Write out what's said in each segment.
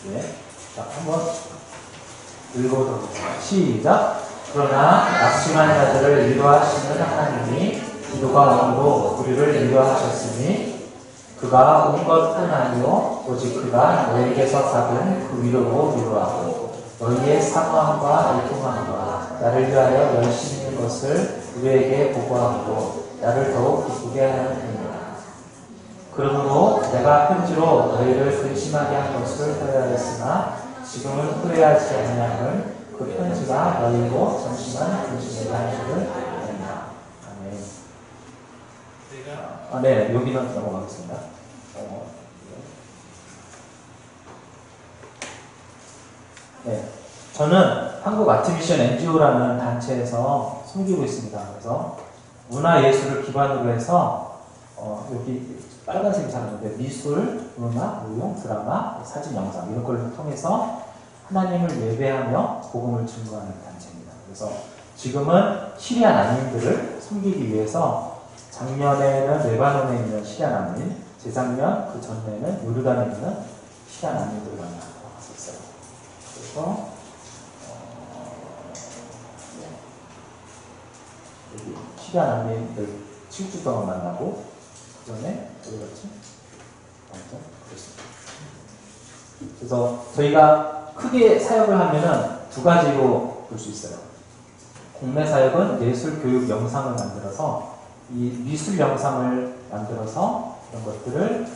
네. 자, 한번 읽어보도록 하겠습니다. 시작. 그러나 낙심한 자들을 위로하시는 하나님이 기도가 온도 우리를 위로하셨으니 그가 온 것뿐 아니요 오직 그가 너에게서 받은 그 위로로 위로하고 너희의 사모함과 애통함과 나를 위하여 열심히 있는 것을 우리에게 보고하고 나를 더욱 기쁘게 하는 편이다. 그러므로 내가 편지로 너희를 근심하게 한 것을 후회하였으나 지금은 후회하지 아니함을 그 편지가 너희로 잠시만 근심하게 하는 줄을 압니다. 아멘. 네, 여기는 넘어가겠습니다. 네, 저는 한국 아트미션 NGO라는 단체에서 섬기고 있습니다. 그래서 문화예술을 기반으로 해서 여기 빨간색이 잘하는데 미술, 문화, 무용, 드라마, 사진, 영상 이런 걸 통해서 하나님을 예배하며 복음을 증거하는 단체입니다. 그래서 지금은 시리아 난민들을 섬기기 위해서 작년에는 레바논에 있는 시리아 난민, 재작년 그 전에는 요르단에 있는 시리아 난민들을 만나고 왔었어요. 그래서 여기 시리아 난민들 7주 동안 만나고 그 전에 어디 갔지? 그랬습니다. 그래서 저희가 크게 사역을 하면은 두 가지로 볼 수 있어요. 국내 사역은 예술 교육 영상을 만들어서 이 미술 영상을 만들어서 이런 것들을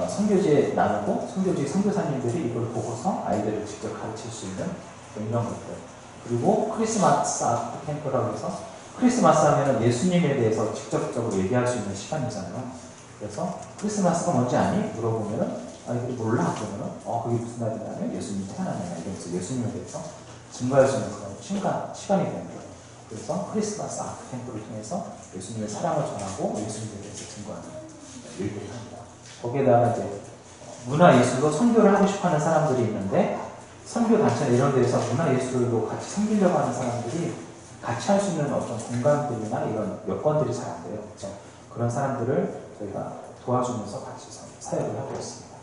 선교지에 나누고 선교지 선교사님들이 이걸 보고서 아이들을 직접 가르칠 수 있는 이런 것들. 그리고 크리스마스 아트 캠프라고 해서 크리스마스 하면은 예수님에 대해서 직접적으로 얘기할 수 있는 시간이잖아요. 그래서 크리스마스가 뭔지 아니? 물어보면은 아이들이 몰라. 그러면은 그게 무슨 날이냐면 예수님이 태어난 날이야. 이러면서 예수님에 대해서 증거할 수 있는 그런 시간이 되는 거예요. 그래서 크리스마스 아트 캠프를 통해서 예수님의 사랑을 전하고 예수님에 대해서 증거하는 일들을 합니다. 거기에다가 이제 문화예술로 선교를 하고 싶어하는 사람들이 있는데 선교 단체나 이런 데에서 문화예술로 같이 섬기려고 하는 사람들이 같이 할 수 있는 어떤 공간들이나 이런 여건들이 잘 안 돼요. 그렇죠? 그런 사람들을 저희가 도와주면서 같이 사역을 하고 있습니다.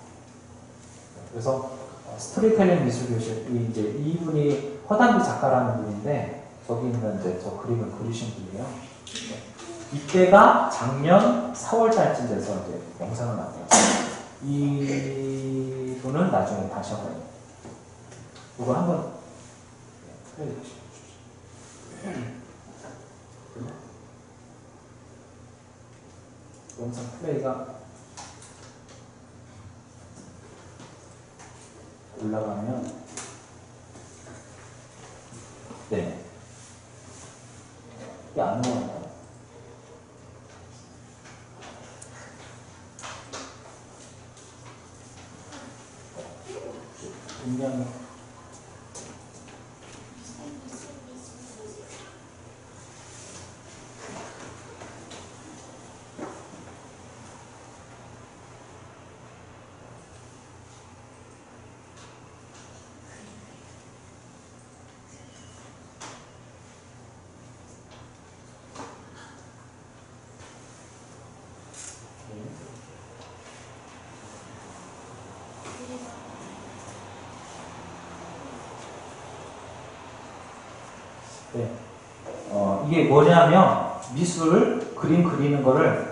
그래서 스토리텔링 미술교실, 이제 이분이 허단비 작가라는 분인데 저기 있는 이제 저 그림을 그리신 분이에요. 이때가 작년 4월달쯤 돼서 이제 영상을 만들었어요. 이 분은 나중에 다시 한번 이거 한번 플레이 해주시죠. 영상 플레이가 올라가면 네. 이게 안 나와요. 굉장히 네. 이게 뭐냐면 미술 그림 그리는 거를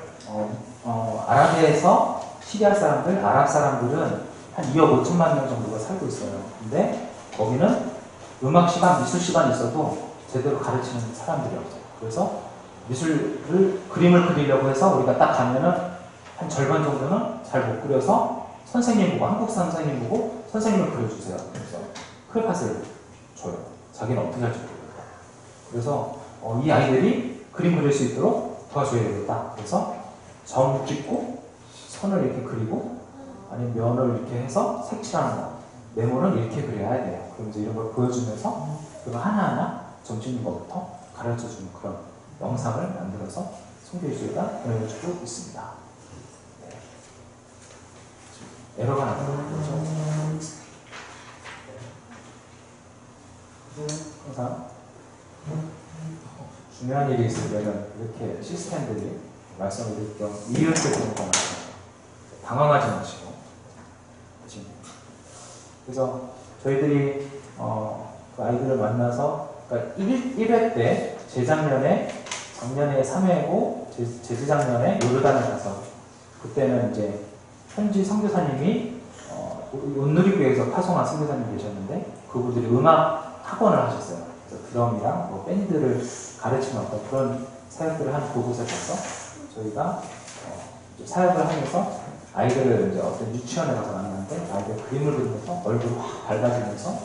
아랍에서 시리아 사람들, 아랍 사람들은 한 2억 5천만 명 정도가 살고 있어요. 근데 거기는 음악 시간, 미술 시간이 있어도 제대로 가르치는 사람들이 없어요. 그래서 그림을 그리려고 해서 우리가 딱 가면은 한 절반 정도는 잘 못 그려서 선생님 보고, 한국 선생님 보고 선생님을 그려주세요. 그래서 크레파스를 줘요. 자기는 어떻게 할지 모르겠다. 그래서 이 아이들이 그림 그릴 수 있도록 도와줘야 되겠다. 그래서 점 찍고 선을 이렇게 그리고 아니면 면을 이렇게 해서 색칠하는 거. 네모는 이렇게 그려야 돼요. 그러면서 이런 걸 보여주면서 그거 하나하나 점 찍는 것부터 가르쳐주는 그런 영상을 만들어서 선교회가 보내주고 있습니다. 네. 에러가 나는 거죠. 항상 중요한 일이 있을 때는 이렇게 시스템들이 말씀을 드릴 경우 이웃을 보는 거 말이에요. 당황하지 마시고 그래서 저희들이 그 아이들을 만나서 그러니까 1회 때 재작년에 작년에 3회고 재작년에 요르단에 가서 그때는 이제 현지 선교사님이 온누리교회에서 파송한 선교사님이 계셨는데 그분들이 음악 학원을 하셨어요. 그래서 드럼이랑 뭐 밴드를 가르치는 어떤 그런 사역들을 한 그곳에 가서 저희가 사역을 하면서 아이들을 이제 어떤 유치원에 가서 만났는데 아이들 그림을 그리면서 얼굴이 확 밝아지면서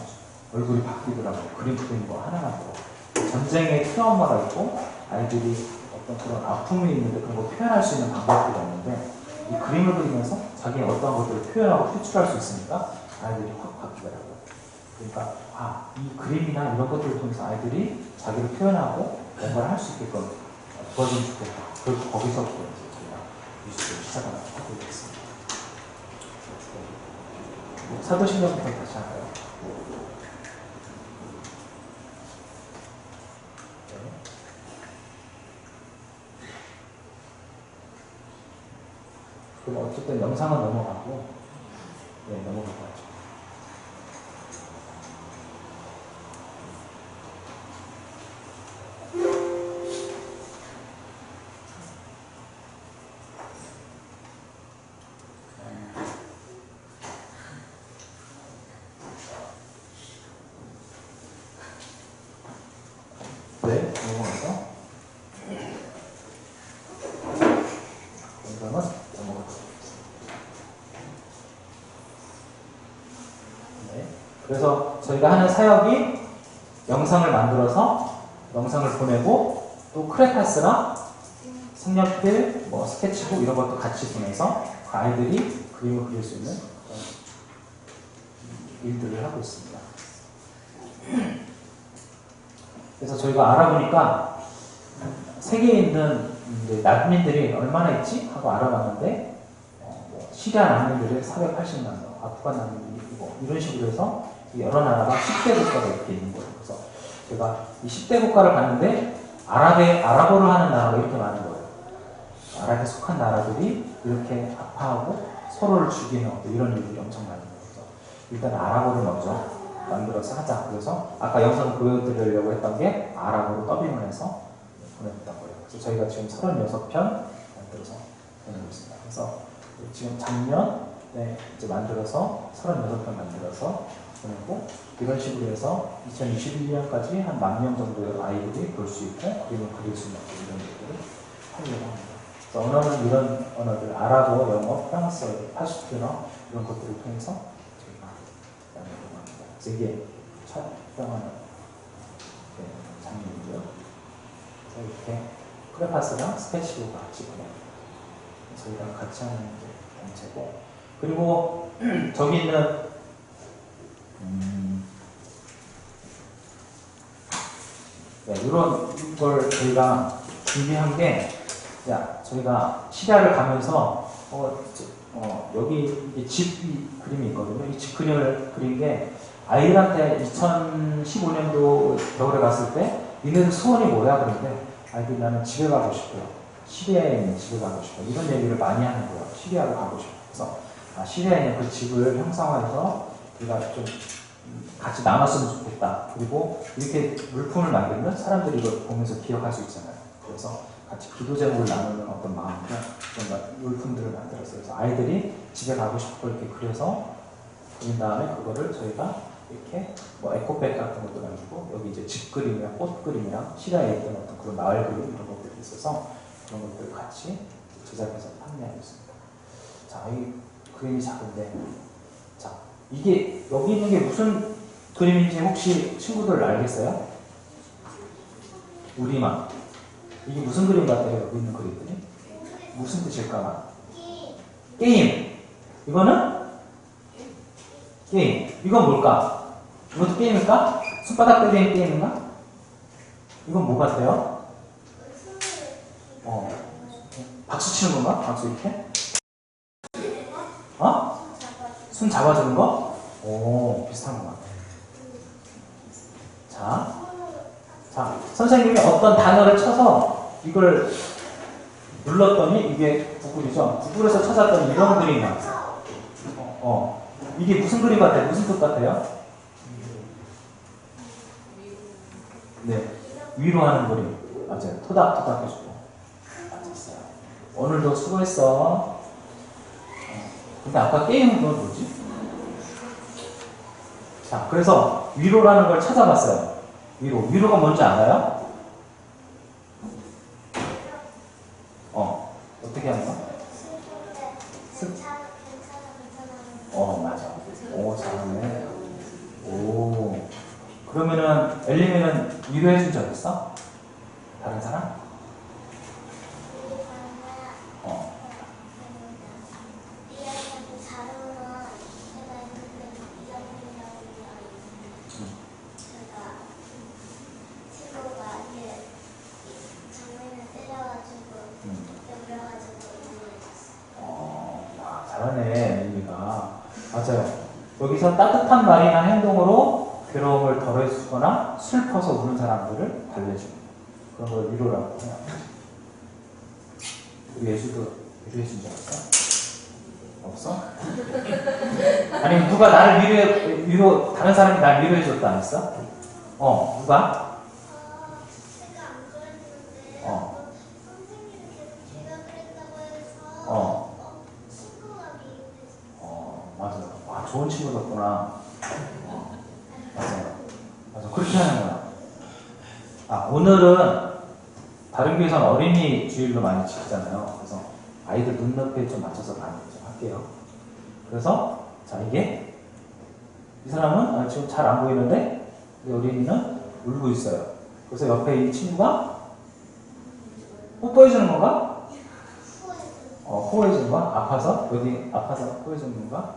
얼굴이 바뀌더라고요. 그림 그리는 거 하나만 더. 전쟁에 트라우마가 있고 아이들이 어떤 그런 아픔이 있는데 그런 걸 표현할 수 있는 방법들이 없는데 이 그림을 그리면서 자기의 어떤 것들을 표현하고 표출할 수 있으니까 아이들이 확 바뀌더라고요. 그러니까 이 그림이나 이런 것들을 통해서 아이들이 자기를 표현하고 뭔가를 할 수 있게끔 도와주면 좋겠다. 그래서 거기서부터 이제 저희가 뮤직을 시작을 하고 있습니다. 사도신경부터 다시 할까요? 그럼 어쨌든 영상은 넘어가고, 네, 넘어가고 하죠. 네, 넘어가서. 영상은 넘어가고. 네. 그래서 저희가 하는 사역이 영상을 만들어서 영상을 보내고 또 크레파스랑 색연필, 뭐 스케치북 이런 것도 같이 보내서 그 아이들이 그림을 그릴 수 있는 그런 일들을 하고 있습니다. 그래서 저희가 알아보니까 세계에 있는 난민들이 얼마나 있지? 하고 알아봤는데 시리아 난민들이 480만 명, 아프간 난민들이 있고 이런 식으로 해서 여러 나라가 10대 국가가 이렇게 있는 거예요. 그래서 제가 이 10대 국가를 봤는데 아랍어를 하는 나라가 이렇게 많은 거예요. 아랍에 속한 나라들이 이렇게 아파하고 서로를 죽이는 이런 일들이 엄청 많은 거예요. 그래서 일단 아랍어를 먼저 만들어서 하자. 그래서 아까 영상 보여드리려고 했던 게 아랍어로 더빙을 해서 보냈던 거예요. 그래서 저희가 지금 36편 만들어서 보내고 있습니다. 그래서 지금 작년에 이제 만들어서 36편 만들어서 보내고 이런 식으로 해서 2021년까지 한 10,000명 정도의 아이들이 볼 수 있고 그림을 그릴 수 있는 이런 것들을 하려고 합니다. 그래서 언어는 이런 언어들 아랍어, 영어, 프랑스어, 파슈트너 이런 것들을 통해서 저희가 나누려고 합니다. 그래서 이게 촬영하는 장면이고요. 그래서 이렇게 크레파스랑 스케치북 같이 보내요. 저희랑 같이 하는 단체고 그리고 저기 있는 네, 이런 걸 저희가 준비한 게 저희가 시리아를 가면서 여기 집 그림이 있거든요. 이 집 그림을 그린 게 아이들한테 2015년도 겨울에 갔을 때 니네들 소원이 뭐야? 그런데 아이들이 나는 집에 가고 싶어요. 시리아에 있는 집에 가고 싶어요. 이런 얘기를 많이 하는 거예요. 시리아로 가고 싶어요. 그래서 시리아에 있는 그 집을 형상화해서 우리가 좀 같이 나눴으면 좋겠다. 그리고 이렇게 물품을 만들면 사람들이 이걸 보면서 기억할 수 있잖아요. 그래서 같이 기도 제목을 나누는 어떤 마음으로 그런 물품들을 만들었어요. 그래서 아이들이 집에 가고 싶고 이렇게 그려서 그린 다음에 그거를 저희가 이렇게 뭐 에코백 같은 것도 만들고 여기 이제 집 그림이랑 꽃 그림이랑 시라에 있던 어떤 그런 마을 그림 이런 것들이 있어서 그런 것들을 같이 제작해서 판매하고 있습니다. 자, 이 그림이 작은데 자, 이게 여기 있는 게 무슨 그림인지 혹시 친구들 알겠어요? 우리만 이게 무슨 그림 같아요? 여기 있는 그림들이 무슨 뜻일까? 게임. 이거는 게임. 이건 뭘까? 이것도 게임일까? 손바닥 때리는 게임인가? 이건 뭐 같아요? 박수 치는 건가? 박수 이렇게? 손 잡아주는 거? 오, 비슷한 것 같아. 자, 선생님이 어떤 단어를 쳐서 이걸 눌렀더니 이게 구글이죠. 구글에서 찾았더니 이런 그림이 나왔어요. 이게 무슨 그림 같아요? 무슨 뜻 같아요? 네, 위로하는 그림. 맞아요. 토닥토닥 해주고. 맞았어요. 오늘도 수고했어. 근데 아까 게임은 건 뭐지? 자, 그래서 위로라는 걸 찾아봤어요. 위로가 뭔지 알아요? 어떻게 하는 거야? 맞아. 오, 잘하네. 오. 그러면은, 엘리미는 위로해준 적 있어? 다른 사람? 잘하네, 엘리미가. 맞아요. 여기서 따뜻한 말이나 행동으로 괴로움을 덜어주거나 슬퍼서 우는 사람들을 달래주는 그런 걸 위로라고 생각합니다. 우리 예수도 위로해준 적 없어? 없어? 아니면 누가 나를 다른 사람이 날 위로해줬다 안 했어? 누가? 제가 안 그랬는데 선생님이 계속 제가 그랬다고 해서 친구가 미움했어요. 맞아. 와, 좋은 친구였구나. 맞아. 그렇게 하는 거야. 오늘은 다른 교회에서는 어린이 주일로 많이 지키잖아요. 그래서 아이들 눈높이에 좀 맞춰서 많이 좀 할게요. 그래서, 자, 이 사람은 지금 잘 안 보이는데, 이 어린이는 울고 있어요. 그래서 옆에 이 친구가 뽀뽀해주는 건가? 호해주는 거야? 아파서? 여기 아파서 호해주는 건가?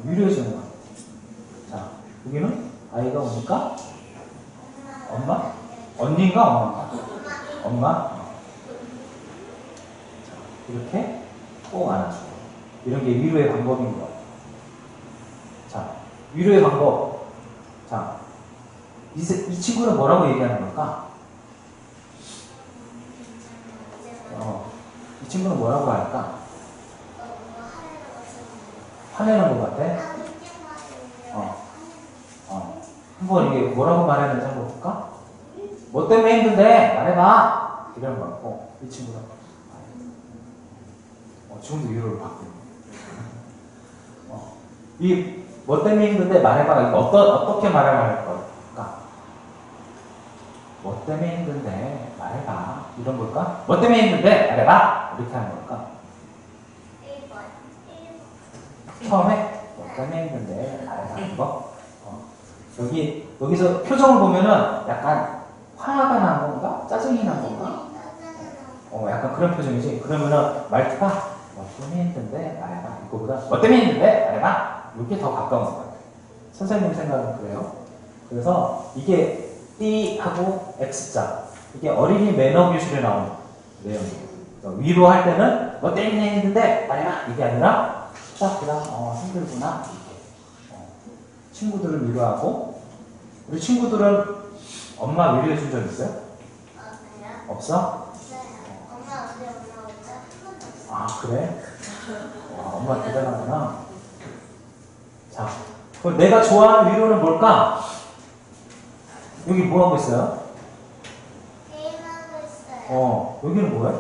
위로해주는 거야. 자, 여기는 아이가 오니까 엄마? 언니인가 엄마인가? 엄마? 자, 이렇게 꼭 안아주고. 이런 게 위로의 방법인 것 같아요. 자, 위로의 방법. 자, 이 친구는 뭐라고 얘기하는 걸까? 이 친구는 뭐라고 할까? 화내는 것 같아? 한번 이게 뭐라고 말하는지 한번 볼까? 뭐 때문에 힘든데? 말해봐! 이런 거 같고, 이 친구는. 지금도 위로를 받고 있네. 뭐 때문에 힘든데? 말해봐. 이거 어떻게 말해야 할 걸까? 뭐 때문에 힘든데? 말해봐. 이런 걸까? 뭐 때문에 힘든데? 말해봐! 이렇게 하는 걸까? 1번. 처음에? 뭐 때문에 힘든데? 말해봐. 이거? 여기서 표정을 보면은 약간 화가 난 건가? 짜증이 난 건가? 약간 그런 표정이지. 그러면은 말투가 뭐 때문에 힘든데? 말해봐. 이거보다 뭐 때문에 힘든데? 말해봐. 이게 더 가까운 것 같아요. 선생님 생각은 그래요. 그래서 이게 D하고 X자. 이게 어린이 매너 교실에 나오는 내용이에요. 위로할 때는 뭐 때문에 힘든데? 말해봐. 이게 아니라 딱 그냥 힘들구나. 친구들을 위로하고 우리 친구들은 엄마 위로해 준 적 있어요? 없어? 엄마 어제 엄마 오자? 아 그래? 와, 엄마 대단하구나. 자, 그럼 내가 좋아하는 위로는 뭘까? 여기 뭐 하고 있어요? 게임하고 있어요. 여기는 뭐야?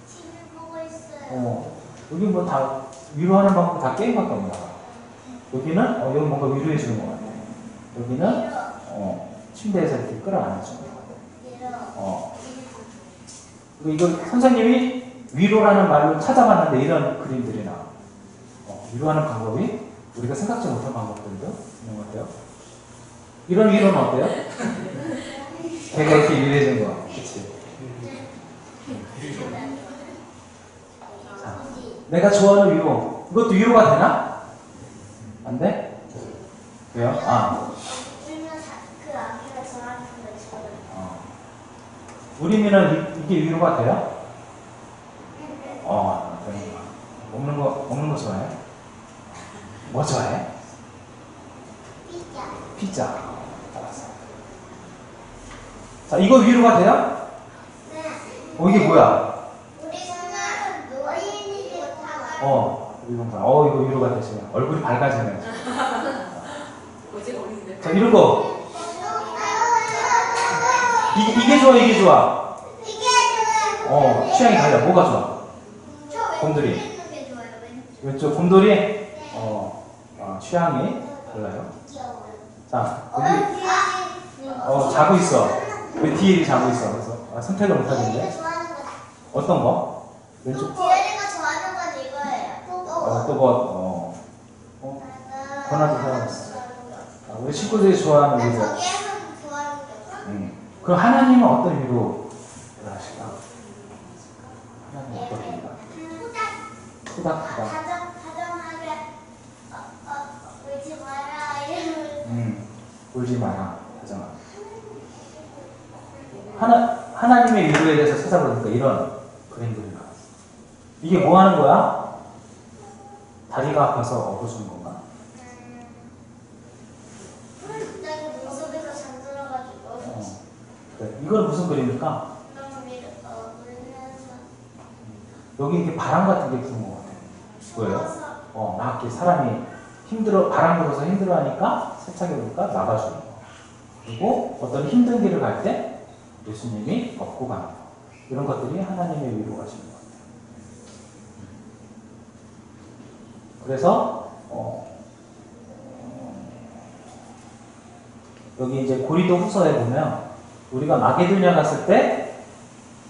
TV 보고 있어요. 여기 뭐 다 위로하는 방법 다 게임밖에 없나 봐. 여기는 여기 뭔가 위로해 주는 것 같아. 여기는 침대에서 이렇게 끌어안아 주는 것 같아. 그리고 이거 선생님이 위로라는 말로 찾아봤는데 이런 그림들이 나와. 위로하는 방법이 우리가 생각지 못한 방법들도 있는 것 같아요. 이런 위로는 어때요? 걔가 이렇게 위로해 주는 거. 그치? 자, 내가 좋아하는 위로. 이것도 위로가 되나? 안 돼? 왜요? 울면 그 아기가 저한테 외쳐요. 우리는 이게 위로가 돼요? 그러니까. 먹는 거 좋아해? 뭐 좋아해? 피자. 알았어. 자, 이거 위로가 돼요? 네. 이게 뭐야? 우리 누나 어린이집 가가지고 이거 위로가 되시네요. 얼굴이 밝아지네요. 어제 어린데. 자, 이런 거. 이게 좋아, 이게 좋아. 이게 좋아요. 취향이 달라. 뭐가 좋아? 저 곰돌이. 왼쪽에 있는 게 좋아요. 왼쪽 곰돌이? 취향이 달라요. 귀여워요. 자, 여기, 자고 있어. 왜 뒤에 자고 있어? 그래서 선택을 못 하겠는데? 디에리가 좋아하는 건 어떤 거? 왼쪽? 디에리가 좋아하는 건 이거예요. 또 뭐, 권한도 사용했어. 우리 친구들이 좋아하는 난 위로. 저기에서 좋아하는 게 없어. 그럼 하나님은 어떤 위로를 하실까? 하나님은 어떤 위로가? 토닥토닥. 다정하게 울지 마라 이러면 울지 마라. 다정하게. 하나님의 위로에 대해서 찾아보니까 이런 그림들이 나왔어. 이게 뭐 하는 거야? 다리가 아파서 업어주는 건가? 나 이거 눈썹에서 잠들어가지고 그래. 이건 무슨 그림일까? 너무 울면서 여기 이렇게 바람 같은 게 부는 것 같아. 뭐예요? 막 이렇게 사람이 바람 불어서 힘들어하니까 세차게 오니까 나가주는 거. 그리고 어떤 힘든 길을 갈 때 예수님이 업고 가는 거. 이런 것들이 하나님의 위로가 하시는 것 같아요. 그래서 여기 이제 고린도 후서에 보면 우리가 마게도냐 갔을 때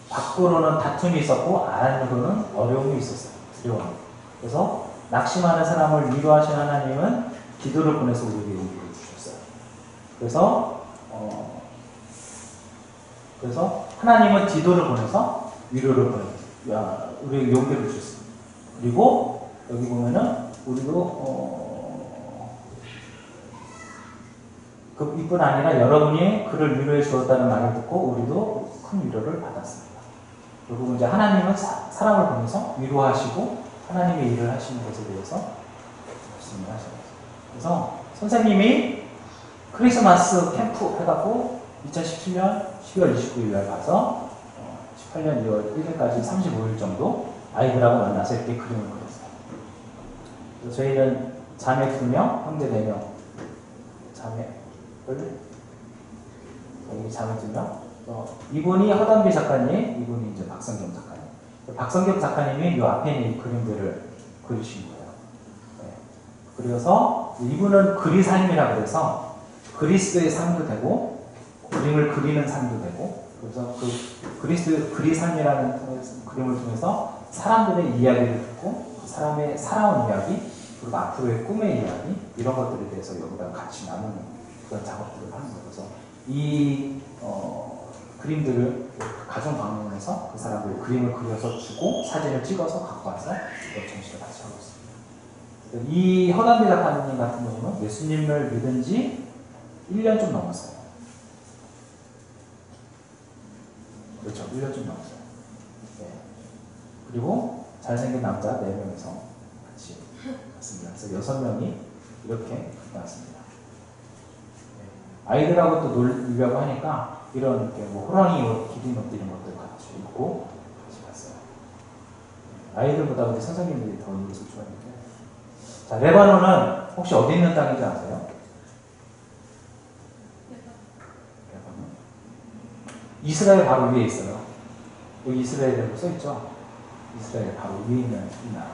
밖으로는 다툼이 있었고 안으로는 어려움이 있었어요. 두려움. 그래서 낙심하는 사람을 위로하신 하나님은 기도를 보내서 우리에게 용기를 주셨어요. 그래서 하나님은 기도를 보내서 위로를 우리에게 용기를 주셨어요. 그리고 여기 보면은 우리도 그뿐 아니라 여러분이 그를 위로해 주었다는 말을 듣고 우리도 큰 위로를 받았습니다. 결국 이제 하나님은 사람을 보내서 위로하시고 하나님의 일을 하시는 것에 대해서 말씀을 하셨어요. 그래서 선생님이 크리스마스 캠프 해갖고 2017년 10월 29일 날 가서 18년 2월 1일까지 35일 정도 아이들하고 만나서 이렇게 그림을 그렸어요. 그래서 저희는 자매 2명, 형제 4명, 여기 자매 2명. 이분이 허담비 작가님, 이분이 이제 박성경 작가님. 박성경 작가님이 이 앞에 있는 이 그림들을 그리신 거예요. 네. 그래서 이분은 그리사님이라고 해서 그리스도의 삶도 되고 그림을 그리는 삶도 되고 그래서 그 그리사님이라는 그림을 통해서 사람들의 이야기를 듣고 그 사람의 살아온 이야기 그리고 앞으로의 꿈의 이야기 이런 것들에 대해서 여기다 같이 나누는 그런 작업들을 하는 거예요. 그래서 이 그림들을 가정 방문해서 그 사람들 그림을 그려서 주고 사진을 찍어서 갖고 와서 전시를 같이 하고 있습니다. 이 허담비 작가님 같은 경우는 예수님을 믿은 지 1년 좀 넘었어요. 그렇죠. 1년 좀 넘었어요. 네. 그리고 잘생긴 남자 4명이서 같이 갔습니다. 그래서 6명이 이렇게 나왔습니다. 아이들하고 또 놀려고 하니까 이런 이렇게 뭐 호랑이 옷, 기린 옷 이런 것들 같이 입고 같이 갔어요. 아이들보다 우리 선생님들이 더 이것을 좋아했는데. 자, 레바논은 혹시 어디 있는 땅인지 아세요? 레바논. 이스라엘 바로 위에 있어요. 여기 이스라엘이라고 써있죠? 이스라엘 바로 위에 있는 이 나라.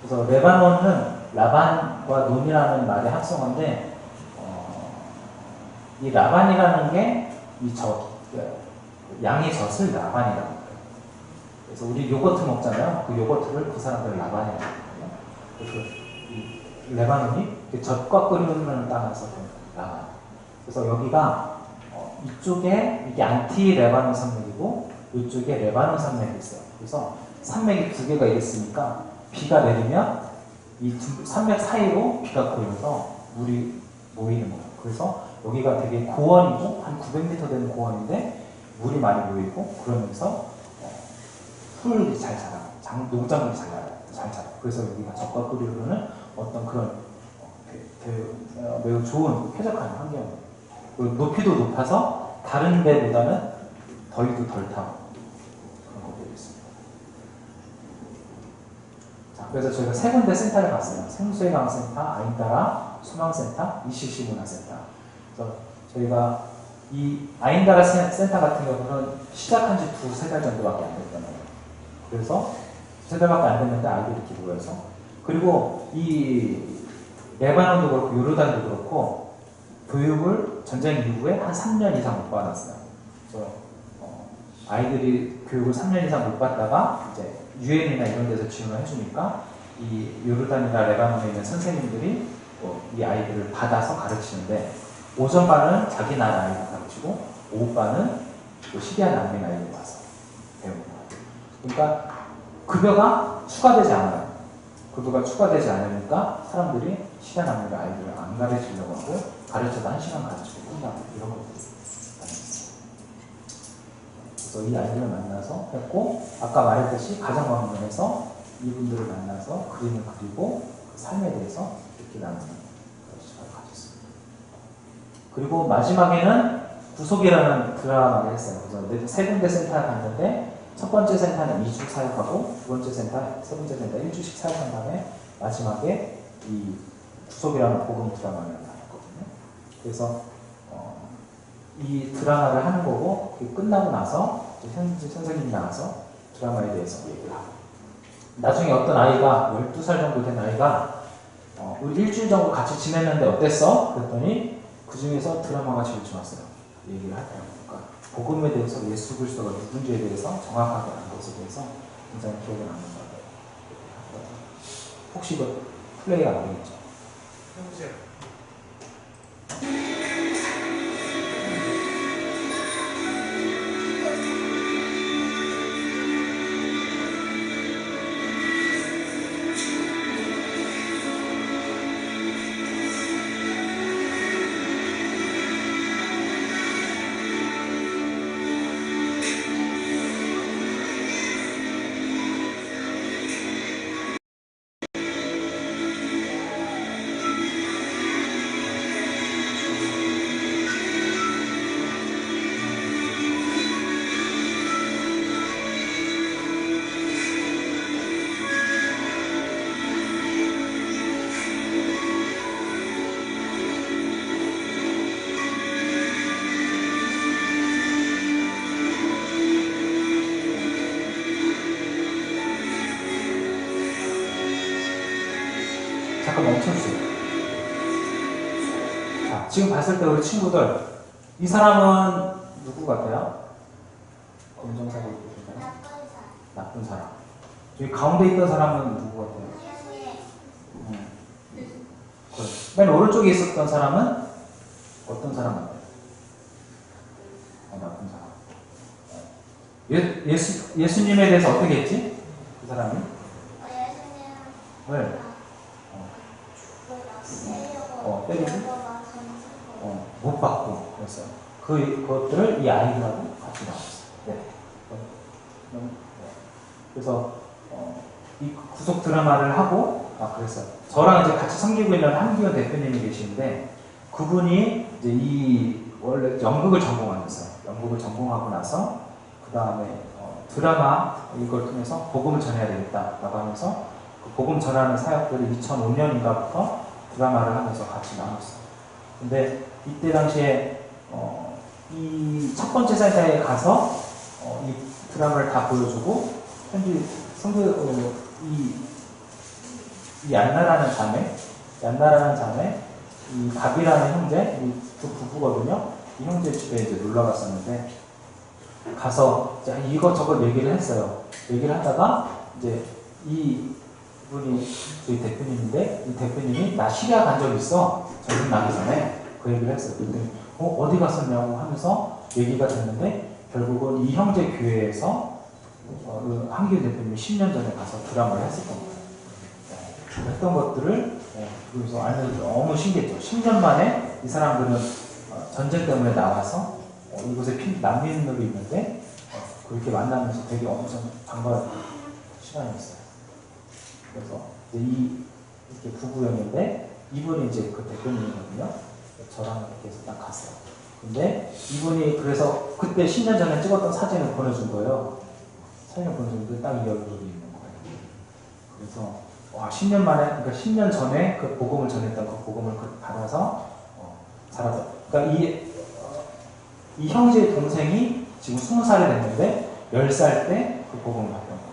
그래서 레바논은 라반과 논이라는 말의 합성어인데 이 라반이라는 게 양의 젖을 라반이라고 해요. 그래서 우리 요거트 먹잖아요. 그 요거트를 그 사람들 라반이라고 해요. 그래서 이 레바논이 젖과 끓이는 땅에서 라반. 그래서 여기가 이쪽에 이게 안티 레바논 산맥이고 이쪽에 레바논 산맥이 있어요. 그래서 산맥이 2개가 있으니까 비가 내리면 이 산맥 사이로 비가 고여서 물이 모이는 거예요. 그래서 여기가 되게 고원이고 한 900m 되는 고원인데 물이 많이 모이고 그러면서 풀이 잘 자라고 농작물이 잘 자라고 그래서 여기가 젖과 꿀이로는 어떤 그런 매우 좋은 쾌적한 환경이에요. 높이도 높아서 다른 데보다는 더위도 덜 타고 그런 것들이 있습니다. 자, 그래서 저희가 세 군데 센터를 갔어요. 생수해강센터, 아인다라 소망센터, 이시시 문화센터. 그래서 저희가 이 아인다라 센터 같은 경우는 시작한 지 두세 달 정도밖에 안 됐던 거예요. 그래서 두세 달밖에 안 됐는데 아이들이 이렇게 모여서, 그리고 이 레바논도 그렇고 요르단도 그렇고 교육을 전쟁 이후에 한 3년 이상 못 받았어요. 그래서 아이들이 교육을 3년 이상 못 받다가 이제 유엔이나 이런 데서 지원을 해주니까 이 요르단이나 레바논에 있는 선생님들이 이 아이들을 받아서 가르치는데, 오전반은 자기 나라 아이들 가르치고 오후반은 시리아 난민 아이들 와서 배우는 거예요. 그러니까 급여가 추가되지 않아요. 급여가 추가되지 않으니까 사람들이 시리아 난민 아이들을 안 가르치려고 하고, 가르쳐도 1시간 가르치고 끝나고 이런 것들이 있어요. 그래서 이 아이들을 만나서 했고, 아까 말했듯이 가정방문에서 이분들을 만나서 그림을 그리고 그 삶에 대해서 이렇게 나누는 시간을 가졌습니다. 그리고 마지막에는 구속이라는 드라마를 했어요. 그래서 세 군데 센터를 갔는데, 첫 번째 센터는 2주 사역하고, 세 번째 센터 1주씩 사역한 다음에 마지막에 이 구속이라는 복음 드라마를 나눴거든요. 그래서 이 드라마를 하는 거고, 그게 끝나고 나서 현지 선생님이 나와서 드라마에 대해서 얘기를 하고, 나중에 어떤 아이가 12살 정도 된 아이가 우리 일주일 정도 같이 지냈는데 어땠어? 그랬더니 그 중에서 드라마가 제일 좋았어요. 얘기를 하더라고요. 그러니까 복음에 대해서 예수 그리스도가 누군지에 대해서 정확하게 아는 것에 대해서 굉장히 기억에 남는 것 같아요. 혹시 이거 플레이가 안 되겠죠? 해보세요. 잠깐 멈춰주세요. 자, 지금 봤을 때 우리 친구들, 이 사람은 누구 같아요? 검정사고 입고 있는 사람? 나쁜 사람. 여기 가운데 있던 사람은 누구 같아요? 그래. 맨 오른쪽에 있었던 사람은 어떤 사람 같아요? 나쁜 사람. 예수님에 대해서 어떻게 했지? 그 사람이? 네. 때리고 못 받고 그랬어요. 그것들을 이 아이들하고 같이 나왔어요. 네. 그래서 이 구속 드라마를 하고 그랬어요. 저랑 이제 같이 섬기고 있는 한기현 대표님이 계시는데, 그분이 이제 원래 연극을 전공하셨어요. 연극을 전공하고 나서 그 다음에 드라마 이걸 통해서 복음을 전해야 되겠다라고 하면서 그 복음 전하는 사역들을 2005년인가부터 드라마를 하면서 같이 나눴어요. 근데 이때 당시에 이 첫 번째 센터에 가서 이 드라마를 다 보여주고, 현지 이 얀나라는 자매, 이 갑이라는 형제, 이 두 부부거든요. 이 형제 집에 이제 놀러 갔었는데, 가서 이것저것 얘기를 했어요. 얘기를 하다가 이제 이분이 저희 대표님인데, 이 대표님이 나 시리아 간 적 있어. 전쟁 나기 전에 그 얘기를 했어요. 그랬더니 어디 갔었냐고 하면서 얘기가 됐는데, 결국은 이 형제 교회에서 한기훈 대표님이 10년 전에 가서 드라마를 했었던 거예요. 했던 것들을 그래서 알면 너무 신기했죠. 10년 만에 이 사람들은 전쟁 때문에 나와서 이곳에 난민으로 있는데 그렇게 만나면서 되게 엄청 반가웠던 시간이었어요. 그래서 이렇게 부부였는데, 이분이 이제 그 대표님이거든요. 저랑 이렇게 해서 딱 갔어요. 근데 이분이 그래서 그때 10년 전에 찍었던 사진을 보내준 거예요. 사진을 보내줬는데 딱 이 얼굴이 있는 거예요. 그래서 와, 10년 만에, 그러니까 10년 전에 그 복음을 전했던 그 복음을 받아서 자라다. 그러니까 이 형제의 동생이 지금 20살이 됐는데 10살 때 그 복음을 받던 거죠.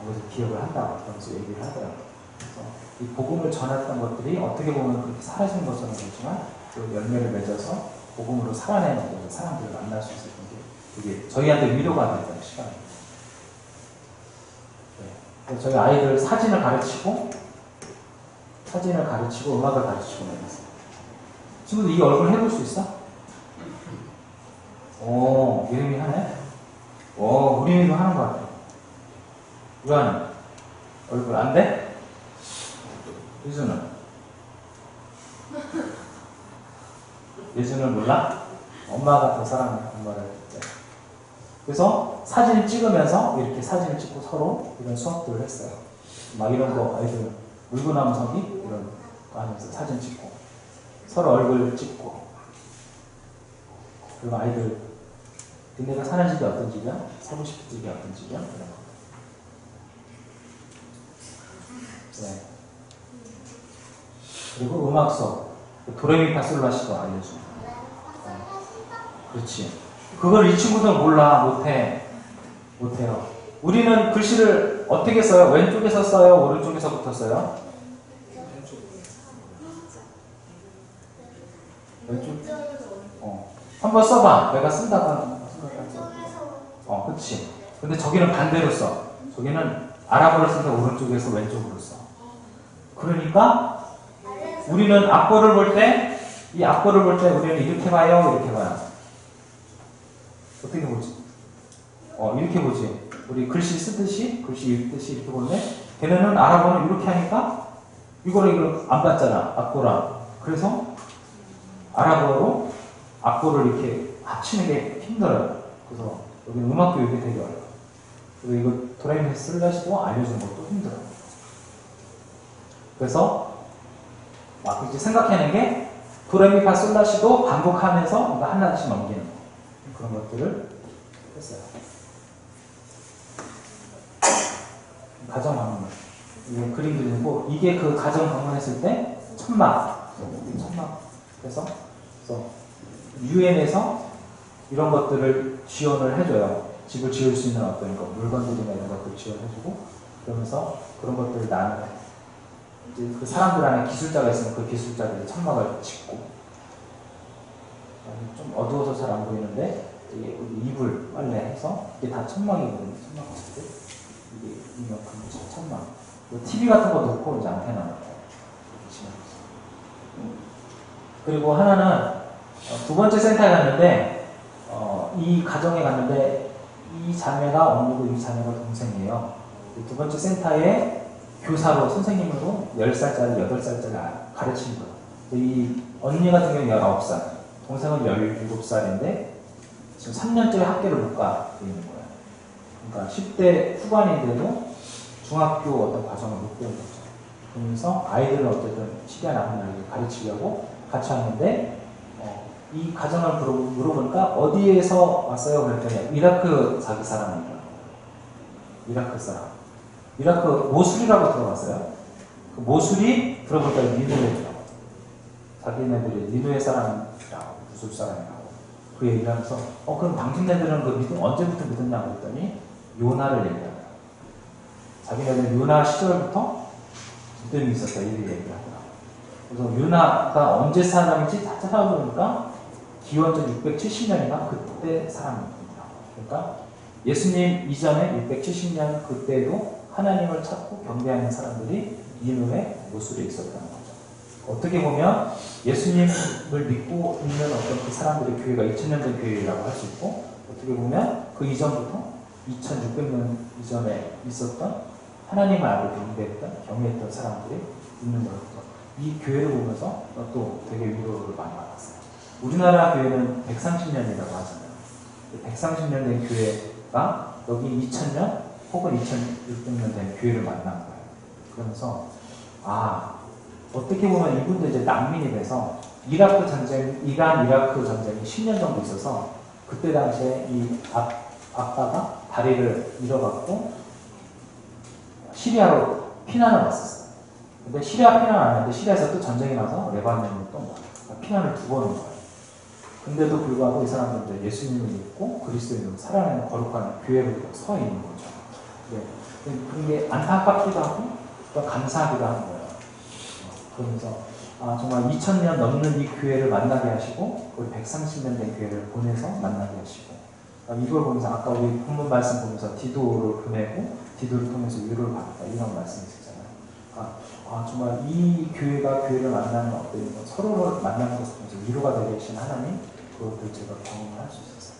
그래서 기억을 한다고 그러면서 얘기를 하더라고요. 그래서 이 복음을 전했던 것들이 어떻게 보면 그렇게 사라진 것처럼 보이지만 그 열매를 맺어서 복음으로 살아내는 사람들을 만날 수 있었던 게 그게 저희한테 위로가 됐던 시간입니다. 네. 그래서 저희 아이들 사진을 가르치고 음악을 가르치고 있어요. 친구들 이 얼굴 해볼 수 있어? 오, 예림이 하네? 오, 우리도 하는 것 같아. 유한이 얼굴 안 돼? 예수는? 예수는 몰라? 엄마가 더 사랑해, 엄마를. 그래서 사진을 찍으면서 이렇게 사진을 찍고 서로 이런 수업들을 했어요. 막 이런 거 아이들 물구나무 서기 이런 거 하면서 사진 찍고 서로 얼굴 찍고 그리고 아이들 니네가 사는 집이 어떤 집이야? 사고 싶은 집이 어떤 집이야? 이런 거. 네. 그리고 음악 수업 도레미파솔라시도 알려주고. 그렇지. 그걸 이 친구들 몰라. 못해요. 우리는 글씨를 어떻게 써요? 왼쪽에서 써요? 오른쪽에서부터 써요? 왼쪽? 한번 써봐. 내가 쓴다고. 그렇지. 근데 저기는 반대로 써. 저기는 아랍어를 쓰는데 오른쪽에서 왼쪽으로 써. 그러니까 우리는 악보를 볼 때, 이 악보를 볼 때 우리는 이렇게 봐요, 이렇게 봐요. 어떻게 보지? 이렇게 보지. 우리 글씨 쓰듯이, 글씨 읽듯이 이렇게 보는데, 걔네는 아랍어는 이렇게 하니까 이걸 안 봤잖아, 악보랑. 그래서 아랍어로 악보를 이렇게 합치는 게 힘들어요. 그래서 여기 음악 교육이 되게 어려워요. 그리고 이거 도레미 슬래시도 알려주는 것도 힘들어요. 그래서 막 이제 생각해낸 게 도레미파 솔라시도 반복하면서 뭔가 하나씩 넘기는 거. 그런 것들을 했어요. 가정 방문. 이게 그림 그리고 이게 그 가정 방문했을 때 천막. 그래서 유엔에서 이런 것들을 지원을 해줘요. 집을 지을 수 있는 어떤 거, 물건들이나 이런 것들 지원해주고 그러면서 그런 것들을 나누고 이제 그 사람들 안에 기술자가 있으면 그 기술자들이 천막을 짓고 좀 어두워서 잘 안 보이는데 이불 빨래해서 이게 다 천막이거든요. 천막 짓고 이게 이만큼 천막. TV 같은 거 놓고 이제 안테나 놓고 그리고 하나는 두 번째 센터에 갔는데 이 가정에 갔는데 이 자매가 언니고 이 자매가 동생이에요. 두 번째 센터에 교사로 선생님으로 10살짜리, 8살짜리 가르치는 거예요. 이 언니 같은 경우는 19살, 동생은 17살인데 지금 3년째 학교를 못 가고 있는 거예요. 그러니까 10대 후반인데도 중학교 어떤 과정을 못 배운 거죠. 그러면서 아이들을 어쨌든 시간 남은 아이를 가르치려고 같이 왔는데 이 가정을 물어보니까 어디에서 왔어요? 그랬더니 이라크 자기 사람이더라고요. 이라크 사람. 이라크 모술이라고 들어봤어요. 그 모술이 들어보니까 니누에더라고요. 자기네들이 니누에 사람이라고, 무술 사람이라고. 그 얘기를 하면서 그럼 당신네들은 그 믿음 언제부터 믿었냐고 했더니 요나를 얘기하더라고요. 자기네들 요나 시절부터 믿음이 있었다 이렇게 얘기를 하더라고요. 그래서 요나가 언제 사람인지 다 찾아보니까 기원전 670년인가 그때 사람입니다. 그러니까 예수님 이전에 670년 그때도 하나님을 찾고 경배하는 사람들이 니누에 모술에 있었다는 거죠. 어떻게 보면 예수님을 믿고 있는 어떤 그 사람들의 교회가 2000년 된 교회라고 할 수 있고 어떻게 보면 그 이전부터 2600년 이전에 있었던 하나님을 알고 경배했던 사람들이 있는 거였죠. 이 교회를 보면서 또 되게 위로를 많이 받았어요. 우리나라 교회는 130년이라고 하잖아요. 130년 된 교회가 여기 2000년 혹은 2600년 된 교회를 만난 거예요. 그러면서 어떻게 보면 이분도 이제 난민이 돼서 이란 이라크 전쟁이 10년 정도 있어서 그때 당시에 이 아빠가 다리를 잃어갖고 시리아로 피난을 왔었어요. 근데 시리아 피난 안 했는데 시리아에서 또 전쟁이 나서 레바논으로 또 온 거예요. 그러니까 피난을 2번 온 거예요. 근데도 불구하고 이 사람들은 예수님을 믿고 그리스도인으로 살아내는 거룩한 교회로 서 있는 거죠. 네. 그런 게 안타깝기도 하고 또 감사하기도 하는 거예요. 그러면서 정말 2000년 넘는 이 교회를 만나게 하시고 우리 130년 된 교회를 보내서 만나게 하시고 이걸 보면서 아까 우리 본문 말씀 보면서 디도를 보내고 디도를 통해서 위로를 받았다 이런 말씀이 있었잖아요. 정말 이 교회가 교회를 만나는 어떤 서로를 만나는 것을 통해서 위로가 되게 하신 하나님 그것들 제가 경험을 할 수 있었어요.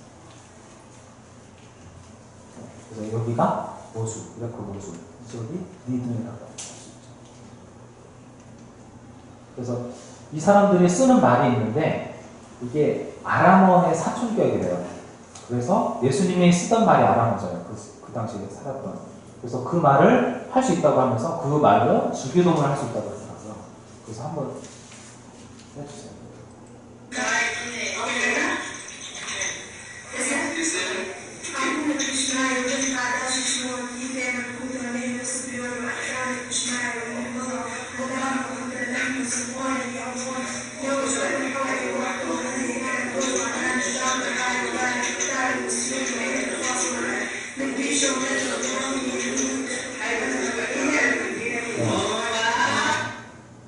그래서 여기가 모수, 이렇게 모수, 이쪽이 리듬이라고 할 수 있죠. 그래서 이 사람들이 쓰는 말이 있는데 이게 아람어의 사촌격이래요. 그래서 예수님이 쓰던 말이 아람어잖아요. 그 당시에 살았던. 그래서 그 말을 할 수 있다고 하면서 그 말로 주기도문을 할 수 있다고 하더라고요. 그래서 한번 해주세요.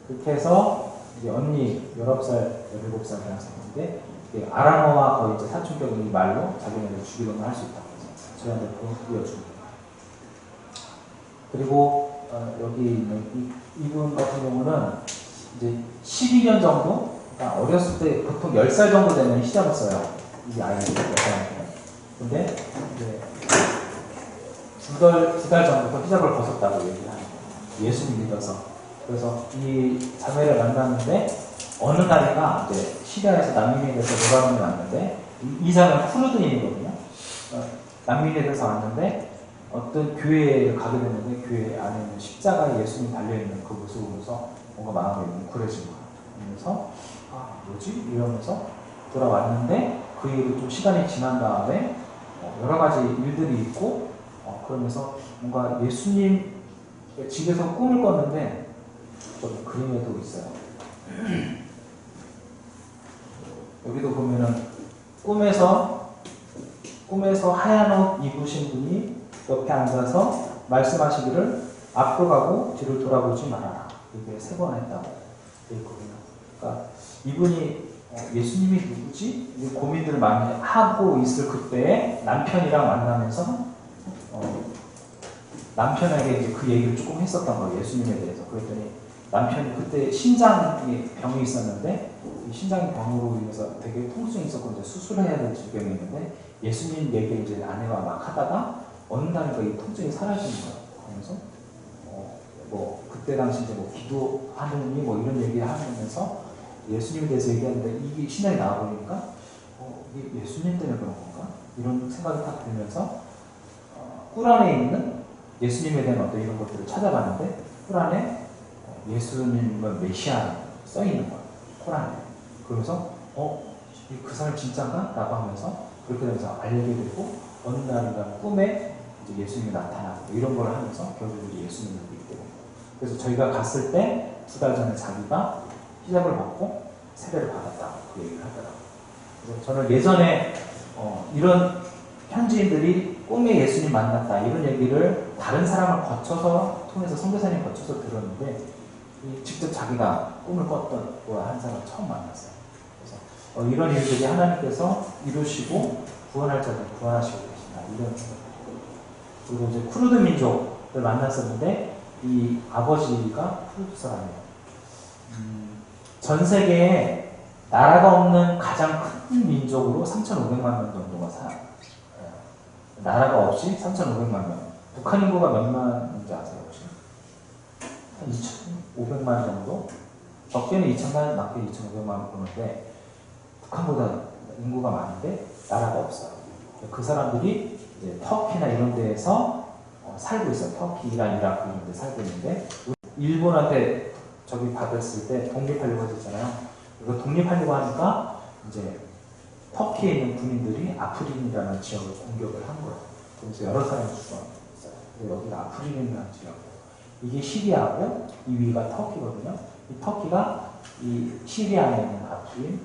그렇게 해서 이제 언니 19살, 17살 대학생인데 아람어와 거의 이제 사촌격인 이 말로 자기네들 주기도문을 할 수 있다고 해서 저희한테 보여줍니다. 그리고 여기 있는 이분 같은 경우는 이제 12년 정도, 그러니까 어렸을 때 보통 10살 정도 되면 시작을 써요. 이 아이들 여자한테. 근데 이제 두 달 전부터 히잡을 벗었다고 얘기를 하는 거예요. 예수님 믿어서. 그래서 이 자매를 만났는데 어느 날인가 이제 시리아에서 난민에서 놀아보러 왔는데 이 자매는 쿠르드인이거든요. 난민에서 왔는데 어떤 교회에 가게 됐는데 교회 안에 있는 십자가에 예수님 달려있는 그 모습을 보면서 뭔가 마음이 뭉클해진 거예요. 그래서 뭐지? 이러면서 돌아왔는데 그 이후로 좀 시간이 지난 다음에 여러 가지 일들이 있고 그러면서 뭔가 예수님 집에서 꿈을 꿨는데 좀 그림에도 있어요. 여기도 보면은 꿈에서 하얀 옷 입으신 분이 옆에 앉아서 말씀하시기를 앞으로 가고 뒤를 돌아보지 말아라. 이게 3번 했다고 되어 있거든요. 그러니까 이분이 예수님이 누구지? 고민들을 많이 하고 있을 그때에 남편이랑 만나면서 남편에게 이제 그 얘기를 조금 했었던 거예요. 예수님에 대해서. 그랬더니 남편이 그때 심장에 병이 있었는데 이 심장 병으로 인해서 되게 통증이 있었고 이제 수술해야 될 질병이 있는데 예수님 얘기를 이제 아내와 막 하다가 어느 날인가 이 통증이 사라지는 거예요. 그러면서 뭐 그때 당시 이제 뭐 기도하느니 뭐 이런 얘기 하면서 예수님에 대해서 얘기하는데 이게 신앙이 나와보니까 이게 예수님 때문에 그런 건가? 이런 생각이 딱 들면서 꿀 안에 있는 예수님에 대한 어떤 이런 것들을 찾아봤는데 꿀 안에 예수님은 메시아 써 있는 거예요. 꿀 안에. 그러면서 그 사람 진짜인가? 라고 하면서 그렇게 되면서 알게 되고 어느 날인가 꿈에 이제 예수님이 나타나고 이런 걸 하면서 결국 예수님을 믿게 됩니다. 그래서 저희가 갔을 때 2달 전에 자기가 히잡을 받고 세례를 받았다고 그 얘기를 하더라고요. 그래서 저는 예전에 이런 현지인들이 꿈에 예수님 만났다 이런 얘기를 다른 사람을 거쳐서 통해서 선교사님 거쳐서 들었는데 직접 자기가 꿈을 꿨던 한 사람을 처음 만났어요. 그래서 이런 일들이 하나님께서 이루시고 구원할 자들 구원하시고 계신다 이런 생각이 들고 그리고 이제 쿠르드 민족을 만났었는데 이 아버지가 쿠르드 사람이에요. 전 세계에 나라가 없는 가장 큰 민족으로 3,500만 명 정도가 나라가 없이 3,500만 명. 북한 인구가 몇 만인지 아세요 혹시? 한 2,500만 정도? 적게는 2,000만, 많게는 2,500만 보는데 북한보다 인구가 많은데 나라가 없어요. 그 사람들이 이제 터키나 이런 데에서 살고 있어요. 터키, 이란, 이라크 이런 데 살고 있는데 일본한테 저기 받았을 때 독립하려고 했잖아요. 그래서 독립하려고 하니까 이제 터키에 있는 군인들이 아프린이라는 지역을 공격을 한 거예요. 그래서 여러 사람이 죽었어요. 여기가 아프린이라는 지역. 이게 시리아고 이 위가 터키거든요. 이 터키가 이 시리아에 있는 아프린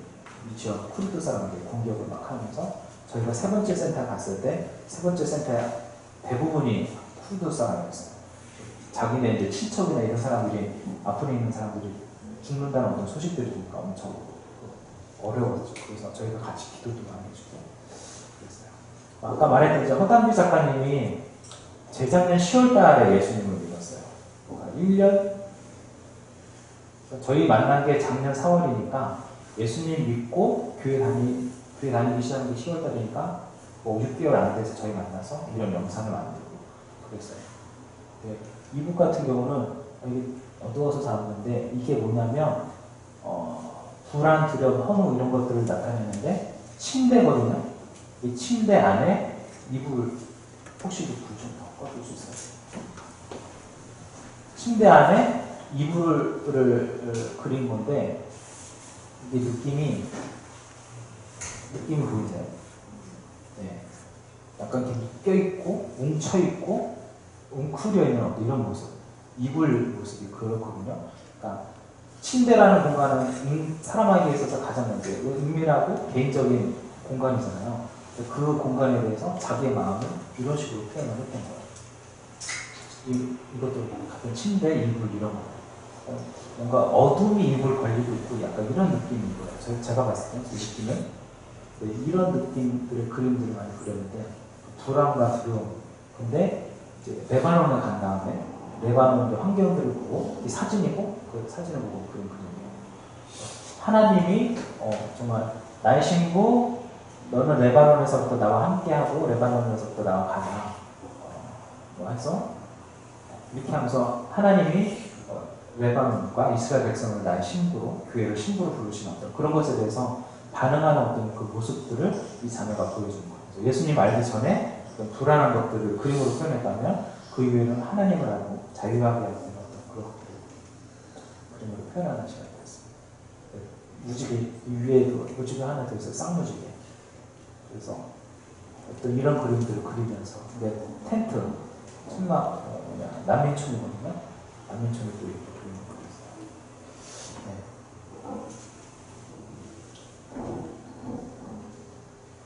미치어 쿠르드 사람들이 공격을 막 하면서 저희가 세 번째 센터 갔을 때 세 번째 센터의 대부분이 쿠르드 사람이었어요. 자기네 이제 친척이나 이런 사람들이 아프리에 있는 사람들이 죽는다는 어떤 소식들이 들으니까 엄청 어려웠죠. 그래서 저희가 같이 기도도 많이 해주고 그랬어요. 아까 말했던 이제 허담비 작가님이 재작년 10월달에 예수님을 믿었어요. 1년 저희 만난 게 작년 4월이니까 예수님 믿고 교회 다니기 시작한 게 10월달이니까 뭐 6개월 안 돼서 저희 만나서 이런 영상을 만들고 그랬어요. 네, 이북 같은 경우는 여기 어두워서 잡았는데 이게 뭐냐면 불안, 두려움, 허무 이런 것들을 나타내는데 침대거든요. 이 침대 안에 이불 혹시 불 좀 더 꺼줄 수 있어요? 침대 안에 이불을 그린 건데 이게 느낌이 보이세요? 네. 약간 이렇게 묶여있고 뭉쳐있고 웅크려 있는 어떤 이런 모습 이불 모습이 그렇거든요. 그러니까 침대라는 공간은 사람에게 있어서 가장 이제 은밀하고 개인적인 공간이잖아요. 그 공간에 대해서 자기의 마음을 이런 식으로 표현을 했던 거예요. 이것도 같은 침대, 이불 이런 거. 뭔가 어둠이 이불 걸리고 있고 약간 이런 느낌인 거예요. 제가 봤을 때 이 느낌은 이런 느낌들의 그림들을 많이 그렸는데 불안과 두려움. 근데 이제 레바논에 간 다음에 레바논의 환경들을 보고 이 사진이고 그 사진을 보고 그린 그림이에요. 하나님이 정말 나의 신부 너는 레바논에서부터 나와 함께하고 레바논에서부터 나와 가자 해서 이렇게 하면서 하나님이 레바논과 이스라엘 백성을 나의 신부로 교회를 신부로 부르시는 어떤 그런 것에 대해서 반응하는 어떤 그 모습들을 이 자매가 보여주는 거예요. 예수님 알기 전에 어떤 불안한 것들을 그림으로 표현했다면 그 이후에는 하나님을 알고 자유하게 하는 어떤 그런 것들을 그림으로 표현하는 시간이 되었습니다. 무지개, 이 위에 무지개 하나 더 있어요. 쌍무지개. 그래서 어떤 이런 그림들을 그리면서 텐트, 천막, 난민촌이거든요. 난민촌을 또 이렇게 그리는 거였어요. 네.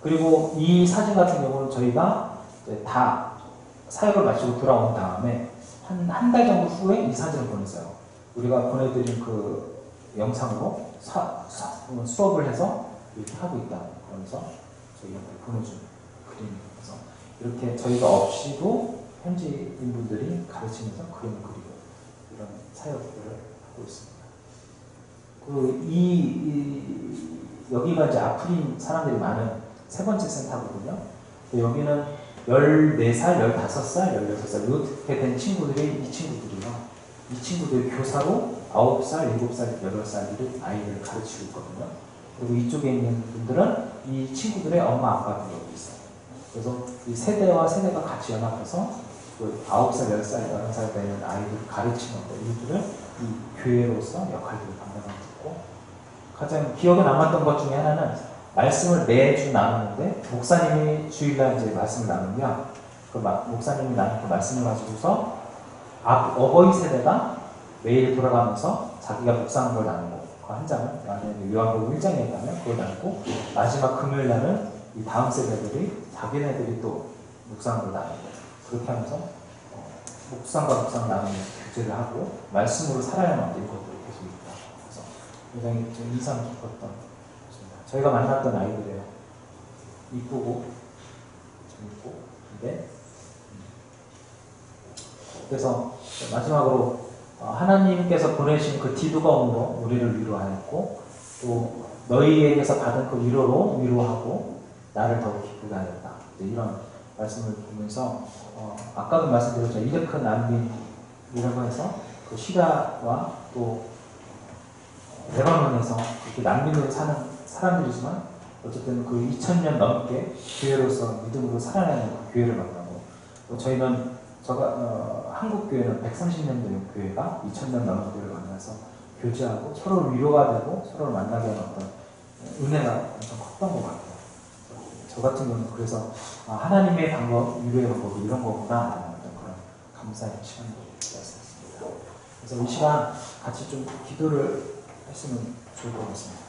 그리고 이 사진 같은 경우는 저희가 이제 다 사역을 마치고 돌아온 다음에 한 달 정도 후에 이 사진을 보냈어요. 우리가 보내드린 그 영상으로 수업을 해서 이렇게 하고 있다. 그러면서 저희한테 보내준 그림이어서 이렇게 저희가 없이도 현지인분들이 가르치면서 그림을 그리고 이런 사역들을 하고 있습니다. 여기가 이제 아프린 사람들이 많은 세 번째 센터거든요. 여기는 14살, 15살, 16살 이렇게 된 친구들이 이 친구들이요. 이 친구들이 교사로 9살, 7살, 8살 아이를 가르치고 있거든요. 그리고 이쪽에 있는 분들은 이 친구들의 엄마, 아빠들이 여기 있어요. 그래서 이 세대와 세대가 같이 연합해서 그 9살, 10살, 11살 되는 아이들을 가르치는 이들을 이 교회로서 역할들을 감당하고 있고 가장 기억에 남았던 것 중에 하나는 말씀을 매주 나누는데 목사님이 주일날 이제 말씀을 나누면 그 목사님이 나눈 그 말씀을 가지고서 어버이 세대가 매일 돌아가면서 자기가 묵상한 걸 나누고 그 한 장을 만약에 요한복음 1장에 있다면 그걸 나누고 마지막 금요일 날은 이 다음 세대들이 자기네들이 또 묵상한 걸 나누고 그렇게 하면서 묵상과 묵상 나누는 교제를 하고 말씀으로 살아야만 이것들이 계속 있다. 그래서 굉장히 좀 인상 깊었던 것입니다. 저희가 만났던 아이들이에요. 이쁘고 재밌고 근데 그래서 마지막으로 하나님께서 보내신 그 디두가움으로 우리를 위로하였고 또 너희에게서 받은 그 위로로 위로하고 나를 더욱 기쁘게 하였다. 이런 말씀을 보면서 아까도 말씀드렸죠. 이르크 난민이라고 해서 그 시리아와 또 레바논에서 이렇게 난민으로 사는 사람들이지만 어쨌든 그 2000년 넘게 교회로서 믿음으로 살아내는 그 교회를 만나고 또 저희는 한국 교회는 130년 된 교회가 2000년 넘은 교회를 만나서 교제하고 서로 위로가 되고 서로를 만나게 하는 어떤 은혜가 엄청 컸던 것 같아요. 저 같은 경우는 그래서 하나님의 방법, 위로의 방법이 이런 거구나 하는 어떤 그런 감사의 시간이 되었습니다. 그래서 이 시간 같이 좀 기도를 했으면 좋을 것 같습니다.